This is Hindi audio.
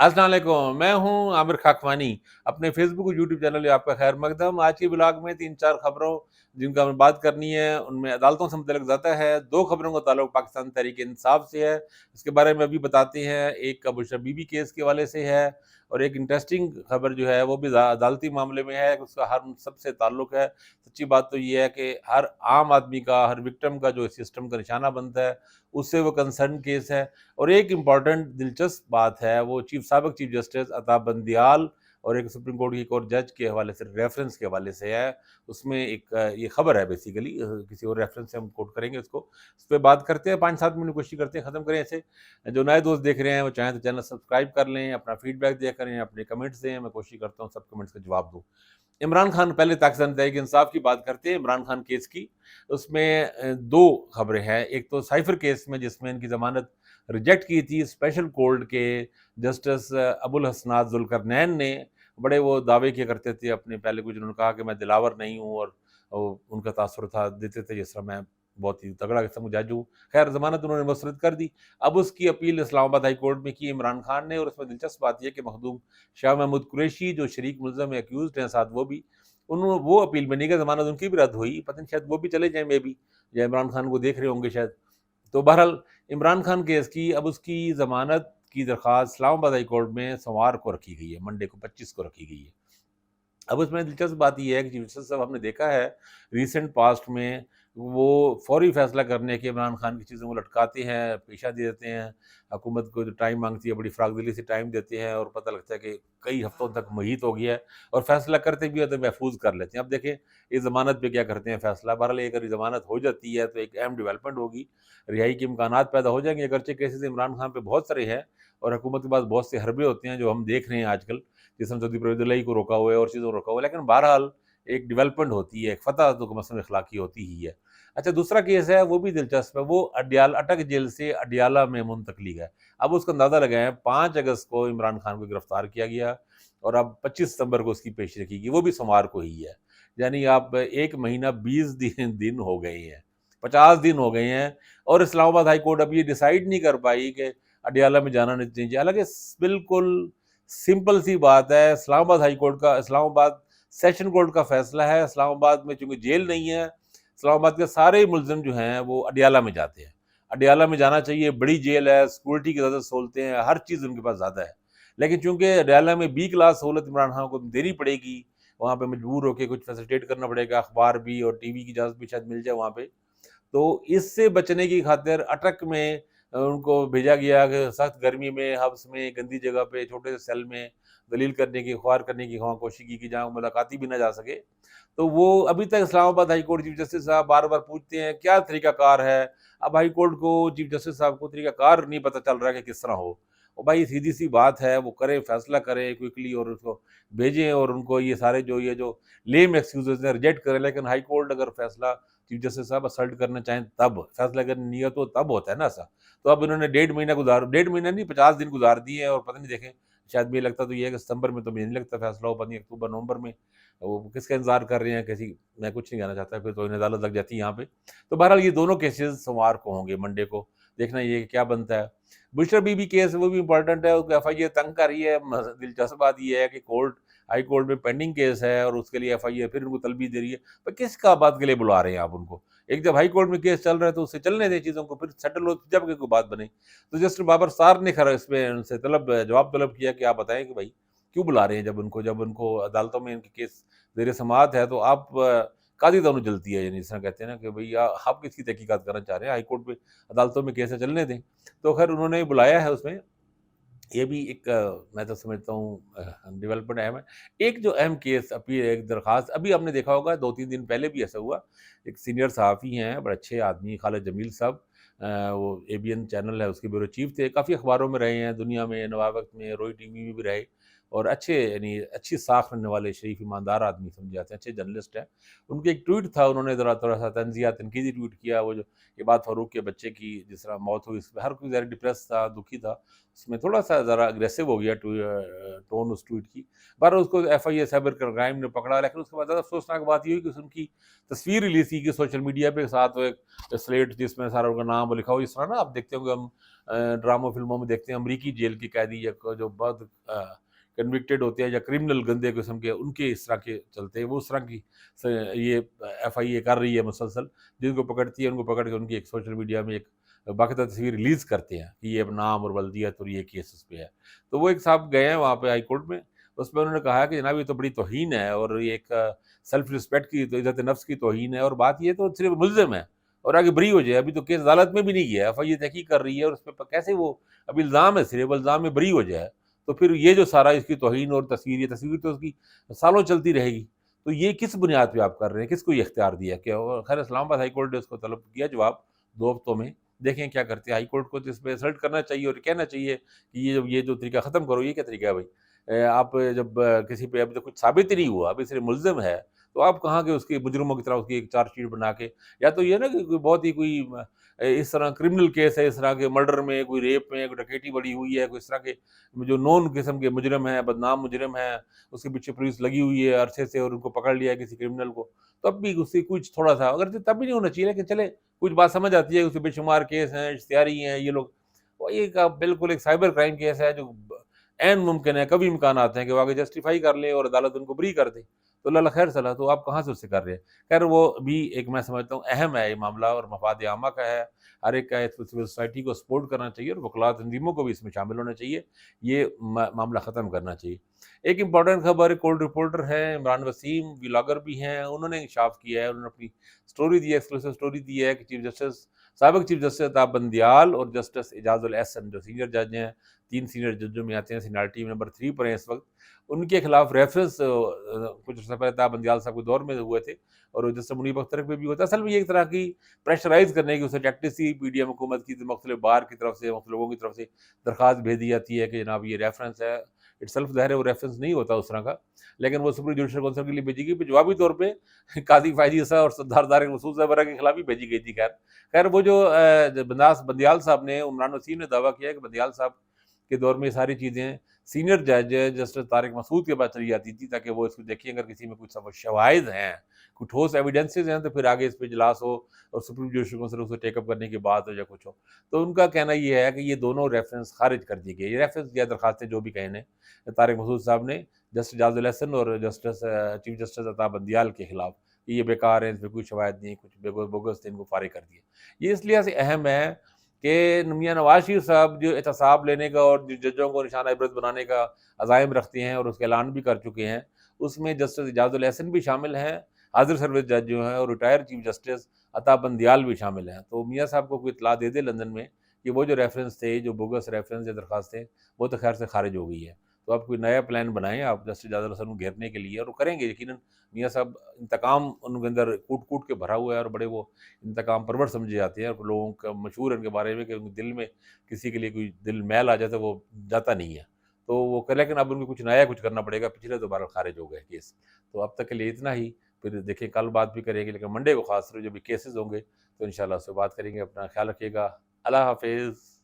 अस्सलाम वालेकुम, मैं हूँ आमिर खाकवानी। अपने फ़ेसबुक और यूट्यूब चैनल में आपका खैर मकदम। आज के ब्लॉग में 3-4 खबरों जिनका हमें बात करनी है, उनमें अदालतों से मुतल्लिक़ ज़्यादा है। 2 खबरों का ताल्लुक पाकिस्तान तहरीक-ए-इंसाफ से है, इसके बारे में अभी बताते हैं। एक का बुशरा बीबी केस के हवाले से है और एक इंटरेस्टिंग खबर जो है वो भी अदालती मामले में है, उसका हर सबसे ताल्लुक है। सच्ची बात तो ये है कि हर आम आदमी का, हर विक्टिम का जो सिस्टम का निशाना बनता है, उससे वो कंसर्न केस है। और एक इम्पॉर्टेंट दिलचस्प बात है, वो साबिक चीफ जस्टिस अता बंदियाल और एक सुप्रीम कोर्ट की एक और जज के हवाले से, रेफरेंस के हवाले से है। उसमें एक ये खबर है बेसिकली, किसी और रेफरेंस से हम कोट करेंगे उसको। इस पे बात करते हैं, 5-7 मिनट कोशिश करते हैं ख़त्म करें ऐसे। जो नए दोस्त देख रहे हैं, वो चाहें तो चैनल सब्सक्राइब कर लें, अपना फीडबैक दिया करें, अपने कमेंट्स दें, मैं कोशिश करता हूँ सब कमेंट्स का जवाब दूँ। इमरान खान, पहले पाकिस्तान तहरीक इंसाफ की बात करते हैं, इमरान खान केस की। उसमें 2 खबरें हैं। एक तो साइफर केस में, जिसमें इनकी ज़मानत रिजेक्ट की थी स्पेशल कोर्ट के जस्टिस अबुल हसनात जुल्करनैन ने। बड़े वो दावे किया करते थे अपने, पहले कुछ उन्होंने कहा कि मैं दिलावर नहीं हूँ, और उनका तासुर था, देते थे जिस तरह मैं बहुत ही तगड़ा किस्म का जज हूँ। खैर, ज़मानत उन्होंने मुस्तरद कर दी। अब उसकी अपील इस्लामाबाद हाई कोर्ट में की इमरान खान ने, और उसमें दिलचस्प बात यह है कि मखदूम शाह महमूद कुरैशी जो शरीक मुल्ज़म है, एक्यूज़्ड हैं साथ, वो भी वो अपील में नहीं गए, ज़मानत उनकी भी रद्द हुई। पता नहीं, शायद वो भी चले जाएँ मे बी, या इमरान खान को देख रहे होंगे शायद। तो बहरहाल, इमरान खान केस की अब उसकी ज़मानत की दरख्वास्त इस्लामाबाद हाई कोर्ट में सोमवार को रखी गई है, मंडे को 25 को रखी गई है। अब उसमें दिलचस्प बात ये है कि चीफ जस्टिस साहब, हमने देखा है रिसेंट पास्ट में, वो फौरी फैसला करने के इमरान खान की चीज़ों को लटकाते हैं, पेशा दे देते हैं। हुकूमत को जो टाइम मांगती है, बड़ी फ़राख-दिली से टाइम देते हैं, और पता लगता है कि कई हफ्तों तक मुहीत हो गया है, और फैसला करते भी हैं तो महफूज कर लेते हैं। अब देखें, ये ज़मानत पे क्या करते हैं फैसला। बहरहाल, अगर ज़मानत हो जाती है तो एक अहम डेवलपमेंट होगी, रिहाई के इम्कानात पैदा हो जाएंगे। अगरचे केसेस इमरान खान पे बहुत सारे हैं, और हुकूमत के पास बहुत से हरबे होते हैं, जो हम देख रहे हैं आजकल, जिसमें सऊदी परवरदिलाई को रोका हुआ है और चीज़ों को रोका हुआ है। लेकिन बहरहाल, एक डेवलपमेंट होती है, एक फ़तह तो कम अज़ कम इख़लाक़ी होती ही है। अच्छा, दूसरा केस है, वो भी दिलचस्प है। वो अटक जेल से अडयाला में मुंतकली है। अब उसका अंदाज़ा लगाएँ, 5 अगस्त को इमरान खान को गिरफ़्तार किया गया, और अब 25 सितंबर को उसकी पेशी रखी गई, वो भी सोमवार को ही है। यानी आप 1 महीना 20 दिन हो गए हैं, 50 दिन हो गए हैं, और इस्लामाबाद हाई कोर्ट अब ये डिसाइड नहीं कर पाई कि अडयाला में जाना नहीं चाहिए। हालाँकि बिल्कुल सिंपल सी बात है, इस्लामाबाद सेशन कोर्ट का फैसला है। इस्लामाबाद में चूँकि जेल नहीं है, इस्लामाबाद के सारे मुल्ज़िम जो हैं वो अडयाला में जाते हैं। अडयाला में जाना चाहिए, बड़ी जेल है, सिक्योरिटी की ज़्यादा सहूलतें हैं, हर चीज़ उनके पास ज़्यादा है। लेकिन चूँकि अडयाला में बी क्लास सहूलत इमरान खान को देनी पड़ेगी, वहाँ पे मजबूर होके कुछ फैसिलिटेट करना पड़ेगा, अखबार भी और टीवी की इजाज़त भी शायद मिल जाए वहाँ पे। तो इससे बचने की खातिर अटक में उनको भेजा गया कि सख्त गर्मी में, हब्स में, गंदी जगह पे, छोटे से सेल में दलील करने की, ख्वार करने की वहाँ कोशिश की कि जहाँ मुलाकात ही भी ना जा सके। तो वो अभी तक Islamabad high court chief justice साहब बार-बार पूछते हैं, क्या तरीक़ाकार है? अब हाई कोर्ट को, चीफ जस्टिस साहब को तरीक़ाकार नहीं पता चल रहा है कि किस तरह हो। और भाई, सीधी-सी बात है, वो करें, फैसला करें क्विकली, और उसको भेजें, और उनको ये सारे ये जो लेम एक्सक्यूज़ेज़ हैं रिजेक्ट करें। लेकिन हाई कोर्ट अगर फैसला चीफ जस्टिस साहब असल्ट करना चाहें तब, फैसला करने की नियत हो तब होता है ना ऐसा। तो अब इन्होंने डेढ़ महीना नहीं, 50 दिन गुज़ार दिए हैं, और पता नहीं, देखें, शायद मुझे लगता तो ये है कि सितंबर में तो मुझे नहीं लगता फैसला हो, पता नहीं अक्टूबर-नवंबर में। वो किसका इंतज़ार कर रहे हैं, किसी, मैं कुछ नहीं कहना चाहता, फिर तो इन्हें अदालत लग जाती है यहाँ पे। तो बहरहाल, ये दोनों केसेज़ सोमवार को होंगे, मंडे को। देखना ये कि क्या बनता है। बुशरा बीबी केस, वो भी इम्पोर्टेंट है, उसको एफआईए तंग कर रही है। दिलचस्प बात ये है कि हाई कोर्ट में पेंडिंग केस है, और उसके लिए एफआईए फिर उनको तलबी दे रही है। पर किस बात के लिए बुला रहे हैं आप उनको? एक जब हाई कोर्ट में केस चल रहा है तो उससे चलने दें चीज़ों को, फिर सेटल हो जब कोई बात बने। तो जस्टिस बाबर सार ने खरा इसमें उनसे जवाब तलब किया कि आप बताएं कि भाई, क्यों बुला रहे हैं? जब उनको अदालतों में इनके केस ज़ेर समाअत है, तो आप कादी दोनों जलती है, यानी जिस तरह कहते हैं ना कि भाई, आप किसकी तहकीकात करना चाह रहे हैं? हाई कोर्ट में अदालतों में केस है, चलने दें। तो खैर, उन्होंने बुलाया है उसमें। ये भी एक मैं तो समझता हूँ डेवलपमेंट अहम है। एक जो अहम केस, अभी एक दरख़्वास्त, अभी आपने देखा होगा 2-3 दिन पहले भी ऐसा हुआ। एक सीनियर सहाफ़ी हैं, बड़े अच्छे आदमी, खालिद जमील साहब, वो एबीएन चैनल है उसके ब्यूरो चीफ थे, काफ़ी अखबारों में रहे हैं दुनिया में, नवाब वक्त में, रोई टीवी में भी रहे, और अच्छे, यानी अच्छी साख रखने वाले शरीफ ईमानदार आदमी समझे जाते हैं, अच्छे जर्नलिस्ट हैं। उनके एक ट्वीट था, उन्होंने ज़रा थोड़ा-सा तंज़िया तनकीदी ट्वीट किया, वो जो इबाद फ़ारूक के बच्चे की जिस तरह मौत हुई, इसमें हर कोई ज़रा डिप्रेस था, दुखी था। उसमें थोड़ा-सा ज़रा अग्रेसिव हो गया टोन उस ट्वीट की। बहरहाल उसको एफआईए साइबर क्राइम ने पकड़ा, लेकिन उसके बाद ज़्यादा अफ़सोसनाक बात ये हुई कि उनकी तस्वीर रिलीज़ की गई सोशल मीडिया पे, साथ वो एक स्लेट जिसमें सारा उनका नाम लिखा हो। इस तरह ना आप देखते होंगे, हम ड्रामा फ़िल्मों में देखते हैं अमरीकी जेल के कैदी या जो बहुत कन्विक्टेड होते हैं या क्रिमिनल गंदे किस्म के, उनके इस तरह के चलते हैं। वो उस तरह की ये एफआईए कर रही है मुसलसल, जिनको पकड़ती है उनको पकड़ के उनकी एक सोशल मीडिया में एक बाकायदा तस्वीर रिलीज़ करते हैं कि ये अब नाम और बल्दियत और ये केस उस पे है। तो वो एक साहब गए हैं वहाँ पे हाई कोर्ट में, उसमें उन्होंने कहा कि जनाब ये तो बड़ी तौहीन है और ये एक सेल्फ रिस्पेक्ट की, तो इज़्ज़त नफ्स की तौहीन है, और बात ये तो सिर्फ़ मुल्ज़िम है और आगे बरी हो जाए। अभी तो केस अदालत में भी नहीं गया है, एफआईए तहकीक कर रही है और उसपे कैसे वो, अभी इल्ज़ाम है सिर्फ़, इल्ज़ाम में बरी हो जाए। तो फिर ये जो सारा इसकी तौहीन और तस्वीर, ये तस्वीर तो उसकी सालों चलती रहेगी। तो ये किस बुनियाद पे आप कर रहे हैं? किसको ये इख्तियार दिया? क्या खैर इस्लामाबाद हाई कोर्ट ने उसको तलब किया जवाब 2 हफ्तों में। देखें क्या करते हैं। हाई कोर्ट को तो इस पे असल्ट करना चाहिए और कहना चाहिए कि ये जो तरीका ख़त्म करो, ये क्या तरीका है भई? आप जब किसी पे अभी तो कुछ साबित ही नहीं हुआ, अभी सिर्फ़ मुल्ज़िम है, तो आप कहाँ के उसके मुजरिमों की तरह उसकी एक चार्जशीट बना के, या तो ये ना कि कोई बहुत ही कोई इस तरह क्रिमिनल केस है, इस तरह के मर्डर में, कोई रेप में, कोई डकैती बड़ी हुई है, कोई इस तरह के जो नोन किस्म के मुजरिम हैं, बदनाम मुजरिम हैं, उसके पीछे पुलिस लगी हुई है अरसे से और उनको पकड़ लिया है किसी क्रिमिनल को, तब भी उससे कुछ थोड़ा-सा, अगर तब भी नहीं होना चाहिए, लेकिन चले कुछ बात समझ आती है, उसके बेशुमार केस हैं, इश्तिहारी हैं ये लोग। वो एक बिल्कुल एक साइबर क्राइम केस है जो ऐन मुमकिन है, कभी इम्कान आते हैं कि वो आगे जस्टिफ़ाई कर लें और अदालत उनको बरी कर दे। तो अल्लाह खैर सलाह, तो आप कहाँ से उससे कर रहे हैं? खैर वो भी एक मैं समझता हूँ अहम है ये मामला और मफ़ाद आमा का है। हर एक का है, सिविल सोसाइटी को सपोर्ट करना चाहिए और वकला तंज़ीमों को भी इसमें शामिल होना चाहिए। ये मामला ख़त्म करना चाहिए। एक इम्पॉर्टेंट खबर, कोल्ड रिपोर्टर हैं इमरान वसीम, व्लॉगर भी हैं, उन्होंने इंकशाफ किया है, उन्होंने अपनी स्टोरी दी है, एक्सक्लूसिव स्टोरी दी है कि साबिक़ चीफ जस्टिस अताब बंदियाल और जस्टिस एजाज़ुल एहसन जो सीनियर जज हैं, 3 सीनियर जजों में आते हैं, सीनियरिटी नंबर 3 पर हैं इस वक़्त, उनके खिलाफ रेफरेंस कुछ अर्सा पहले अताब बंदियाल साहब के दौर में हुए थे और जस्टिस मुनीब अख्तर पे भी हुआ था। असल में ये एक तरह की प्रेशराइज़ करने की उसे टैक्टिस थी पीडीएम हुकूमत की, मुख्तलिफ बार की तरफ से, मुख्तलिफ लोगों की तरफ से दरख़्वास्त भेज दी जाती है कि जनाब ये रेफरेंस है। इटसेल्फ ज़ाहिर है वो रेफरेंस नहीं होता उस तरह का, लेकिन वो सुप्रीम जुडिशल काउंसिल के लिए भेजी गई, फिर जवाबी तौर पे काज़ी फ़ायज़ी साहब और सरदार तारिक मसूद साहब वगैरह के खिलाफ भी भेजी गई थी खैर। खैर वो जो बंदियाल साहब ने, इमरान वसीम ने दावा किया है कि बंदियाल साहब के दौर में ये सारी चीज़ें सीनियर जज जस्टिस तारिक मसूद के पास चली जाती थी ताकि वो इसको देखें, अगर किसी में कुछ शवाहिद हैं, कुछ ठोस एविडेंसेस हैं, तो फिर आगे इस पे इजलास हो और सुप्रीम जुडिशल काउंसिल उसे टेकअप करने की बात हो या कुछ हो। तो उनका कहना ये है कि ये दोनों रेफरेंस खारिज कर दिए गए। ये रेफरेंस या दरखास्तें जो भी कहें तारिक मसूद साहब ने जस्टिस एजाज़ुल एहसन और जस्टिस चीफ जस्टिस अताब बंदियाल के खिलाफ, ये बेकार है, इसमें कोई शवाहिद नहीं, कुछ बोगस थे, इनको फारिग कर दिया। ये इसलिए से अहम है कि मियाँ नवाज़ शरीफ साहब जो एहतसाब लेने का और जो जजों को निशाना इबरत बनाने का अज़ाइम रखते हैं और उसका ऐलान भी कर चुके हैं, उसमें जस्टिस एजाज़ुल एहसन भी शामिल हैं, हाज़िर सर्विस जज जो हैं, और रिटायर्ड चीफ जस्टिस अताब बंदियाल भी शामिल हैं। तो मियाँ साहब को कोई इत्तला दे दे लंदन में कि वो जो रेफरेंस थे, जो बोगस रेफरेंस या दरखास्तें, वो तो खैर से खारिज हो गई है। तो आप कोई नया प्लान बनाएँ आप जस्टिस एजाज़ुल एहसन को घेरने के लिए, और वो करेंगे यकीनन। मियाँ साहब इंतकाम उनके अंदर कूट-कूट के भरा हुआ है और बड़े वो इंतकाम परवर समझे जाते हैं और लोगों का मशहूर है उनके बारे में कि उनके दिल में किसी के लिए कोई दिल मैल आ जाए तो वो जाता नहीं है। तो वो लेकिन अब उनको कुछ नया कुछ करना पड़ेगा, पिछले दोबारा खारिज हो गए केस। तो अब तक के लिए इतना ही, फिर देखिए कल बात भी करेंगे, लेकिन मंडे को ख़ास तौर पे जो भी केसेज़ होंगे तो इंशाल्लाह उससे बात करेंगे। अपना ख़्याल रखिएगा। अल्लाह हाफ़िज़।